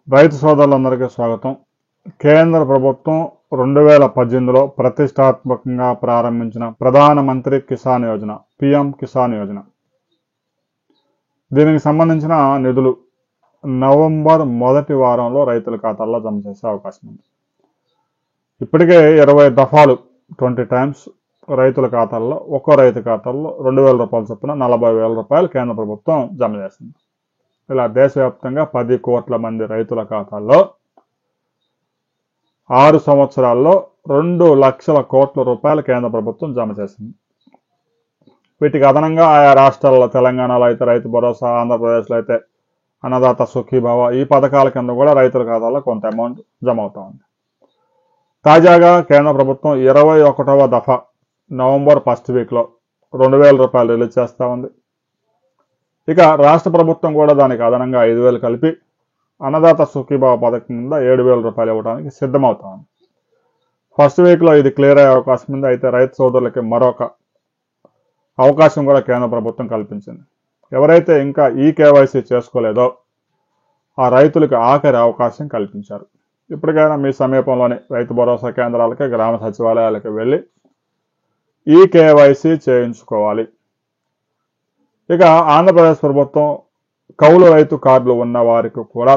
రైతు సోదరులందరికీ స్వాగతం. కేంద్ర ప్రభుత్వం 2018లో ప్రతిష్టాత్మకంగా ప్రారంభించిన ప్రధానమంత్రి కిసాన్ యోజన పిఎం కిసాన్ యోజన. దీనికి సంబంధించిన నిధులు నవంబర్ మొదటి వారంలో రైతుల ఖాతాల్లో జమ చేసే అవకాశం ఉంది. ఇప్పటికే 20 దఫాలు 20 టైమ్స్ రైతుల ఖాతాల్లో ఒక్కో రైతు ఖాతాల్లో 2,000 రూపాయల చొప్పున 40,000 రూపాయలు కేంద్ర ప్రభుత్వం జమ చేసింది. ఇలా దేశవ్యాప్తంగా 10 కోట్ల మంది రైతుల ఖాతాల్లో 6 సంవత్సరాల్లో 2 లక్షల కోట్ల రూపాయలు కేంద్ర ప్రభుత్వం జమ చేసింది. వీటికి అదనంగా ఆయా రాష్ట్రాల్లో తెలంగాణలో అయితే రైతు భరోసా, ఆంధ్రప్రదేశ్లో అయితే అన్నదాత సుఖీభవ ఈ పథకాల కింద కూడా రైతుల ఖాతాల్లో కొంత అమౌంట్ జమ అవుతా ఉంది. తాజాగా కేంద్ర ప్రభుత్వం 21వ దఫా నవంబర్ ఫస్ట్ వీక్లో 2,000 రూపాయలు రిలీజ్ చేస్తూ ఉంది. ఇక రాష్ట్ర ప్రభుత్వం కూడా దానికి అదనంగా 5,000 కలిపి అన్నదాత సుఖీభావ పథకం కింద 7,000 రూపాయలు ఇవ్వడానికి సిద్ధమవుతా ఉంది. ఫస్ట్ వీక్లో ఇది క్లియర్ అయ్యే అవకాశం ఉంది. అయితే రైతు సోదరులకి మరొక అవకాశం కూడా కేంద్ర ప్రభుత్వం కల్పించింది. ఎవరైతే ఇంకా ఈ కేవైసీ చేసుకోలేదో ఆ రైతులకు ఆఖరి అవకాశం కల్పించారు. ఇప్పటికైనా మీ సమీపంలోని రైతు భరోసా కేంద్రాలకి, గ్రామ సచివాలయాలకు వెళ్ళి ఈ కేవైసీ చేయించుకోవాలి. ఇక ఆంధ్రప్రదేశ్ ప్రభుత్వం కౌలు రైతు కార్డులు ఉన్న వారికి కూడా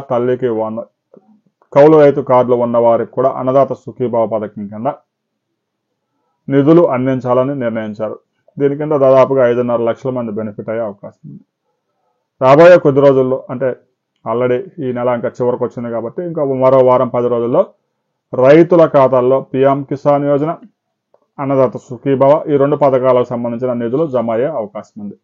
కౌలు రైతు కార్డులు ఉన్న వారికి కూడా అన్నదాత సుఖీభావ పథకం కింద నిధులు అందించాలని నిర్ణయించారు. దీని కింద దాదాపుగా 5.5 లక్షల మంది బెనిఫిట్ అయ్యే అవకాశం ఉంది. రాబోయే కొద్ది రోజుల్లో, అంటే ఆల్రెడీ ఈ నెల ఇంకా చివరికి వచ్చింది కాబట్టి ఇంకా మరో వారం 10 రోజుల్లో రైతుల ఖాతాల్లో పిఎం కిసాన్ యోజన, అన్నదాత సుఖీభావ ఈ 2 పథకాలకు సంబంధించిన నిధులు జమ అయ్యే అవకాశం ఉంది.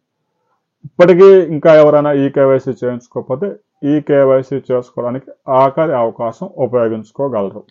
ఇప్పటికీ ఇంకా ఎవరైనా ఈ కేవైసీ చేయించుకోకపోతే ఈ కేవైసీ చేసుకోవడానికి ఆఖరి అవకాశం ఉపయోగించుకోగలరు.